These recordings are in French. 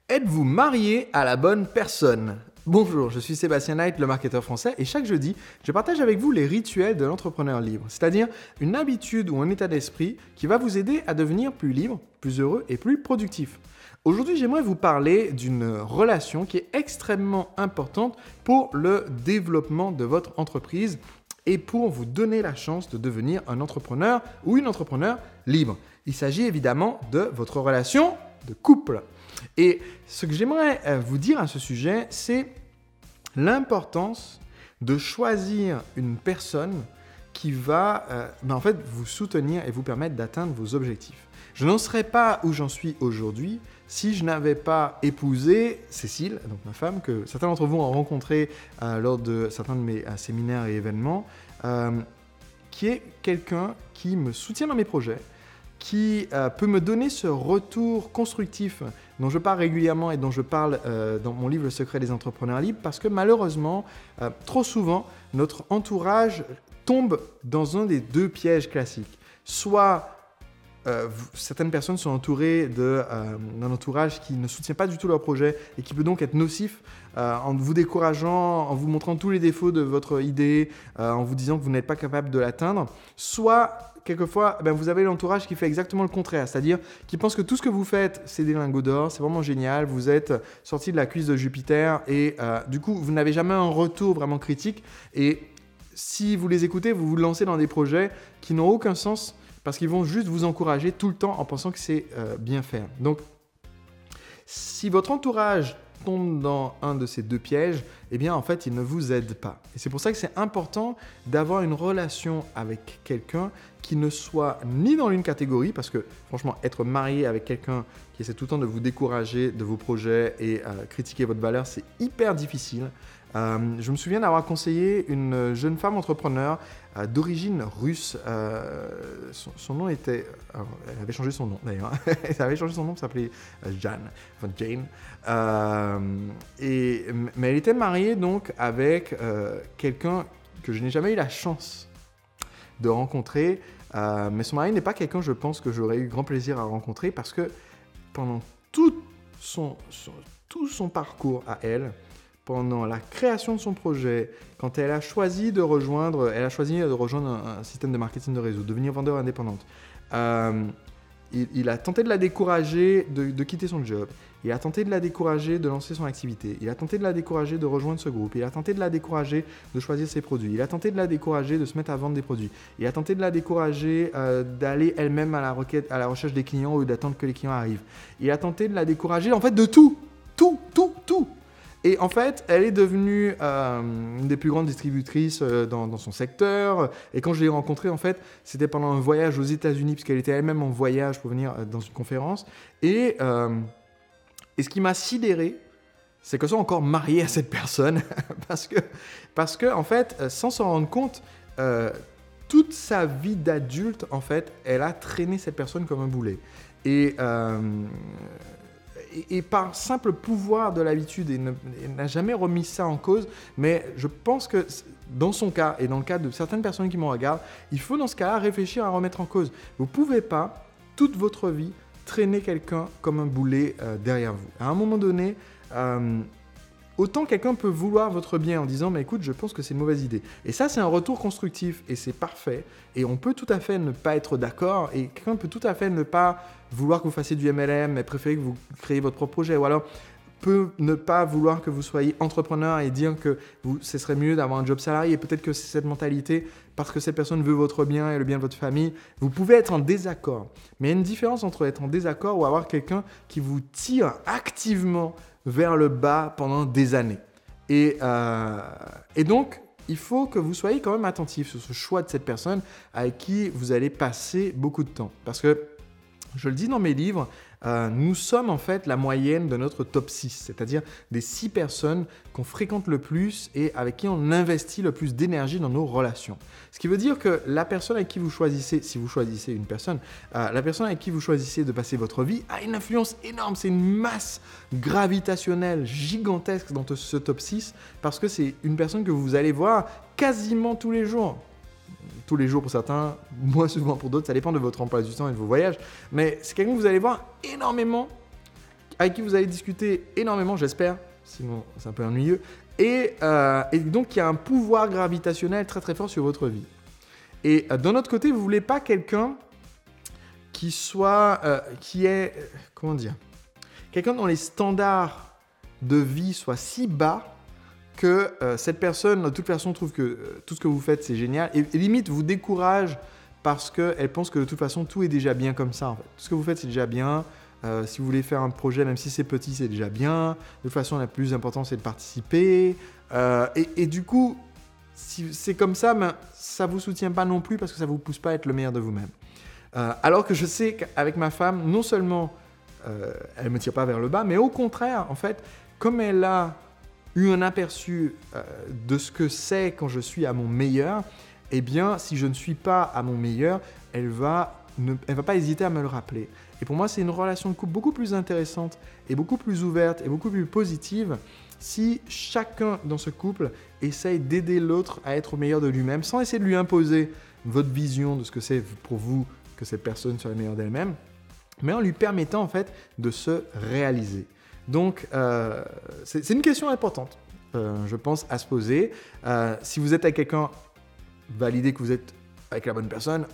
Êtes-vous marié à la bonne personne? Bonjour, je suis Sébastien Knight, le marketeur français, et chaque jeudi, je partage avec vous les rituels de l'entrepreneur libre, c'est-à-dire une habitude ou un état d'esprit qui va vous aider à devenir plus libre, plus heureux et plus productif. Aujourd'hui, j'aimerais vous parler d'une relation qui est extrêmement importante pour le développement de votre entreprise et pour vous donner la chance de devenir un entrepreneur ou une entrepreneur libre. Il s'agit évidemment de votre relation de couple. Et ce que j'aimerais vous dire à ce sujet, c'est l'importance de choisir une personne qui va en fait vous soutenir et vous permettre d'atteindre vos objectifs. Je n'en serais pas où j'en suis aujourd'hui si je n'avais pas épousé Cécile, donc ma femme, que certains d'entre vous ont rencontré lors de certains de mes séminaires et événements, qui est quelqu'un qui me soutient dans mes projets, qui peut me donner ce retour constructif dont je parle régulièrement et dont je parle dans mon livre Le secret des entrepreneurs libres, parce que malheureusement, trop souvent, notre entourage tombe dans un des deux pièges classiques. Soit certaines personnes sont entourées d'un entourage qui ne soutient pas du tout leur projet et qui peut donc être nocif en vous décourageant, en vous montrant tous les défauts de votre idée, en vous disant que vous n'êtes pas capable de l'atteindre. Soit, quelquefois, vous avez l'entourage qui fait exactement le contraire, c'est-à-dire qui pense que tout ce que vous faites, c'est des lingots d'or, c'est vraiment génial, vous êtes sorti de la cuisse de Jupiter et du coup, vous n'avez jamais un retour vraiment critique. Et si vous les écoutez, vous vous lancez dans des projets qui n'ont aucun sens parce qu'ils vont juste vous encourager tout le temps en pensant que c'est bien faire. Donc, si votre entourage tombe dans un de ces deux pièges, eh bien, en fait, il ne vous aide pas. Et c'est pour ça que c'est important d'avoir une relation avec quelqu'un qui ne soit ni dans l'une catégorie, parce que, franchement, être marié avec quelqu'un qui essaie tout le temps de vous décourager de vos projets et critiquer votre valeur, c'est hyper difficile. Je me souviens d'avoir conseillé une jeune femme entrepreneur d'origine russe. Son nom était... Alors, elle avait changé son nom d'ailleurs. Elle avait changé son nom, ça s'appelait Jane. Mais elle était mariée donc avec quelqu'un que je n'ai jamais eu la chance de rencontrer. Mais son mari n'est pas quelqu'un, je pense, que j'aurais eu grand plaisir à rencontrer parce que pendant tout son parcours à elle, pendant la création de son projet, quand elle a choisi de rejoindre un système de marketing de réseau, devenir vendeur indépendante, il a tenté de la décourager de quitter son job. Il a tenté de la décourager de lancer son activité. Il a tenté de la décourager de rejoindre ce groupe. Il a tenté de la décourager de choisir ses produits. Il a tenté de la décourager de se mettre à vendre des produits. Il a tenté de la décourager d'aller elle-même à la recherche des clients ou d'attendre que les clients arrivent. Il a tenté de la décourager en fait de tout. Tout. Et en fait, elle est devenue une des plus grandes distributrices dans son secteur. Et quand je l'ai rencontrée, en fait, c'était pendant un voyage aux États-Unis, puisqu'elle était elle-même en voyage pour venir dans une conférence. Et ce qui m'a sidéré, c'est qu'elle soit encore mariée à cette personne. parce que, en fait, sans s'en rendre compte, toute sa vie d'adulte, en fait, elle a traîné cette personne comme un boulet. Et par simple pouvoir de l'habitude, elle n'a jamais remis ça en cause, mais je pense que dans son cas et dans le cas de certaines personnes qui me regardent, il faut dans ce cas-là réfléchir à remettre en cause. Vous ne pouvez pas, toute votre vie, traîner quelqu'un comme un boulet derrière vous. À un moment donné, autant quelqu'un peut vouloir votre bien en disant « mais écoute, je pense que c'est une mauvaise idée ». Et ça, c'est un retour constructif et c'est parfait. Et on peut tout à fait ne pas être d'accord et quelqu'un peut tout à fait ne pas vouloir que vous fassiez du MLM mais préférer que vous créez votre propre projet. Ou alors peut ne pas vouloir que vous soyez entrepreneur et dire que ce serait mieux d'avoir un job salarié. Et peut-être que c'est cette mentalité, parce que cette personne veut votre bien et le bien de votre famille. Vous pouvez être en désaccord. Mais il y a une différence entre être en désaccord ou avoir quelqu'un qui vous tire activement vers le bas pendant des années. Et donc, il faut que vous soyez quand même attentif sur ce choix de cette personne avec qui vous allez passer beaucoup de temps. Parce que, je le dis dans mes livres, nous sommes en fait la moyenne de notre top 6, c'est-à-dire des 6 personnes qu'on fréquente le plus et avec qui on investit le plus d'énergie dans nos relations. Ce qui veut dire que la personne avec qui vous choisissez, si vous choisissez une personne, la personne avec qui vous choisissez de passer votre vie a une influence énorme, c'est une masse gravitationnelle gigantesque dans ce top 6 parce que c'est une personne que vous allez voir quasiment tous les jours. Tous les jours pour certains, moins souvent pour d'autres, ça dépend de votre emploi du temps et de vos voyages. Mais c'est quelqu'un que vous allez voir énormément avec qui vous allez discuter énormément, j'espère, sinon c'est un peu ennuyeux, et donc qui a un pouvoir gravitationnel très très fort sur votre vie. Et d'un autre côté, vous ne voulez pas quelqu'un qui est, quelqu'un dont les standards de vie soient si bas que cette personne, de toute façon, trouve que tout ce que vous faites, c'est génial, et limite vous décourage parce qu'elle pense que de toute façon, tout est déjà bien comme ça. En fait. Tout ce que vous faites, c'est déjà bien. Si vous voulez faire un projet, même si c'est petit, c'est déjà bien. De toute façon, la plus importante, c'est de participer. Et du coup, si c'est comme ça, ben, ça ne vous soutient pas non plus parce que ça ne vous pousse pas à être le meilleur de vous-même. Alors que je sais qu'avec ma femme, non seulement elle ne me tire pas vers le bas, mais au contraire, en fait, comme elle a eu un aperçu de ce que c'est quand je suis à mon meilleur, eh bien, si je ne suis pas à mon meilleur, elle va pas hésiter à me le rappeler. Et pour moi, c'est une relation de couple beaucoup plus intéressante et beaucoup plus ouverte et beaucoup plus positive si chacun dans ce couple essaye d'aider l'autre à être au meilleur de lui-même sans essayer de lui imposer votre vision de ce que c'est pour vous que cette personne soit la meilleure d'elle-même, mais en lui permettant en fait de se réaliser. Donc, c'est une question importante, je pense, à se poser. Si vous êtes avec quelqu'un, validez que vous êtes avec la bonne personne.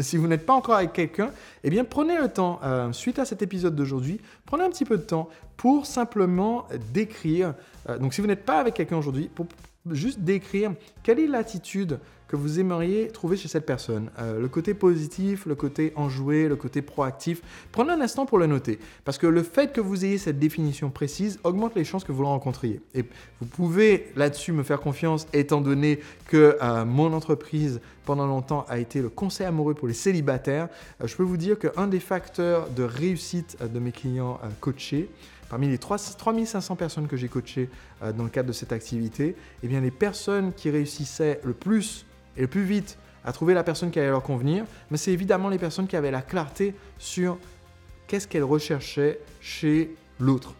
Si vous n'êtes pas encore avec quelqu'un, eh bien, prenez le temps, suite à cet épisode d'aujourd'hui, prenez un petit peu de temps pour simplement décrire. Donc, si vous n'êtes pas avec quelqu'un aujourd'hui, pour juste décrire quelle est l'attitude que vous aimeriez trouver chez cette personne. Le côté positif, le côté enjoué, le côté proactif. Prenez un instant pour le noter. Parce que le fait que vous ayez cette définition précise augmente les chances que vous le rencontriez. Et vous pouvez là-dessus me faire confiance étant donné que mon entreprise pendant longtemps a été le conseil amoureux pour les célibataires. Je peux vous dire qu'un des facteurs de réussite de mes clients coachés, parmi les 3500 personnes que j'ai coachées dans le cadre de cette activité, eh bien, les personnes qui réussissaient le plus et le plus vite à trouver la personne qui allait leur convenir, mais c'est évidemment les personnes qui avaient la clarté sur qu'est-ce qu'elles recherchaient chez l'autre.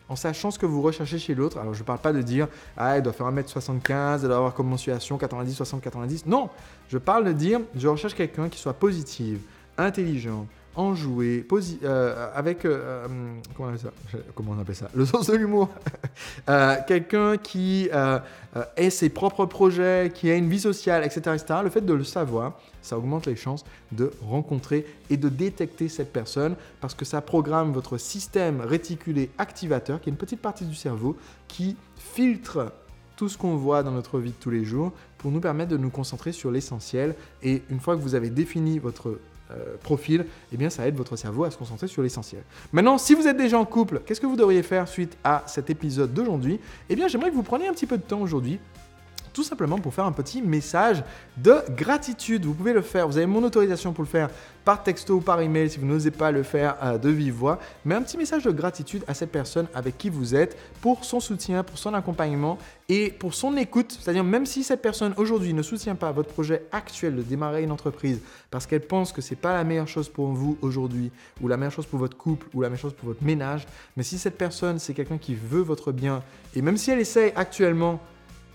En sachant ce que vous recherchez chez l'autre, alors je ne parle pas de dire « Ah, elle doit faire 1m75, elle doit avoir comme mensuration 90, 60, 90 ». Non, je parle de dire « Je recherche quelqu'un qui soit positive, intelligente, enjoué, avec comment on appelle ça, le sens de l'humour, quelqu'un qui ait ses propres projets, qui a une vie sociale, etc., etc. Le fait de le savoir, ça augmente les chances de rencontrer et de détecter cette personne parce que ça programme votre système réticulé activateur, qui est une petite partie du cerveau qui filtre tout ce qu'on voit dans notre vie de tous les jours pour nous permettre de nous concentrer sur l'essentiel. Et une fois que vous avez défini votre profil, eh bien ça aide votre cerveau à se concentrer sur l'essentiel. Maintenant, si vous êtes déjà en couple, qu'est-ce que vous devriez faire suite à cet épisode d'aujourd'hui ? Eh bien, j'aimerais que vous preniez un petit peu de temps aujourd'hui, tout simplement pour faire un petit message de gratitude. Vous pouvez le faire, vous avez mon autorisation pour le faire par texto ou par email si vous n'osez pas le faire de vive voix, mais un petit message de gratitude à cette personne avec qui vous êtes pour son soutien, pour son accompagnement et pour son écoute. C'est-à-dire même si cette personne aujourd'hui ne soutient pas votre projet actuel de démarrer une entreprise parce qu'elle pense que ce n'est pas la meilleure chose pour vous aujourd'hui ou la meilleure chose pour votre couple ou la meilleure chose pour votre ménage, mais si cette personne c'est quelqu'un qui veut votre bien et même si elle essaye actuellement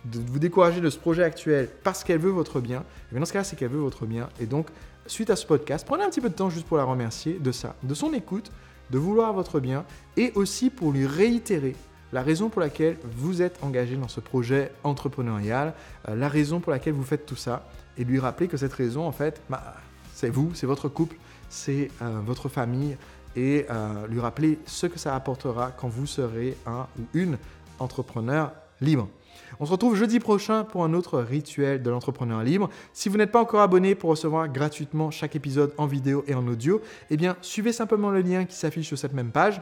de vous décourager de ce projet actuel parce qu'elle veut votre bien, et dans ce cas-là, c'est qu'elle veut votre bien. Et donc, suite à ce podcast, prenez un petit peu de temps juste pour la remercier de ça, de son écoute, de vouloir votre bien, et aussi pour lui réitérer la raison pour laquelle vous êtes engagé dans ce projet entrepreneurial, la raison pour laquelle vous faites tout ça, et lui rappeler que cette raison, en fait, c'est vous, c'est votre couple, c'est votre famille, et lui rappeler ce que ça apportera quand vous serez un ou une entrepreneur libre. On se retrouve jeudi prochain pour un autre rituel de l'entrepreneur libre. Si vous n'êtes pas encore abonné pour recevoir gratuitement chaque épisode en vidéo et en audio, eh bien, suivez simplement le lien qui s'affiche sur cette même page.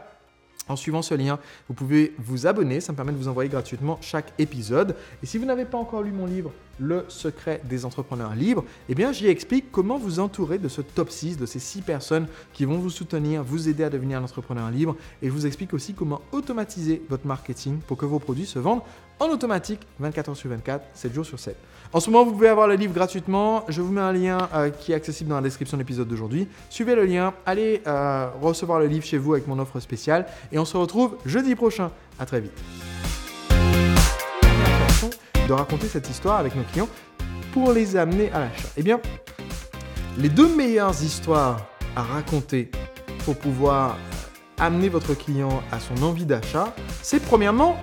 En suivant ce lien, vous pouvez vous abonner, ça me permet de vous envoyer gratuitement chaque épisode. Et si vous n'avez pas encore lu mon livre, Le secret des entrepreneurs libres, eh bien, j'y explique comment vous entourer de ce top 6, de ces 6 personnes qui vont vous soutenir, vous aider à devenir un entrepreneur libre. Et je vous explique aussi comment automatiser votre marketing pour que vos produits se vendent en automatique 24 heures sur 24, 7 jours sur 7. En ce moment, vous pouvez avoir le livre gratuitement. Je vous mets un lien qui est accessible dans la description de l'épisode d'aujourd'hui. Suivez le lien, allez recevoir le livre chez vous avec mon offre spéciale. Et on se retrouve jeudi prochain. À très vite. De raconter cette histoire avec nos clients pour les amener à l'achat. Eh bien, les 2 meilleures histoires à raconter pour pouvoir amener votre client à son envie d'achat, c'est premièrement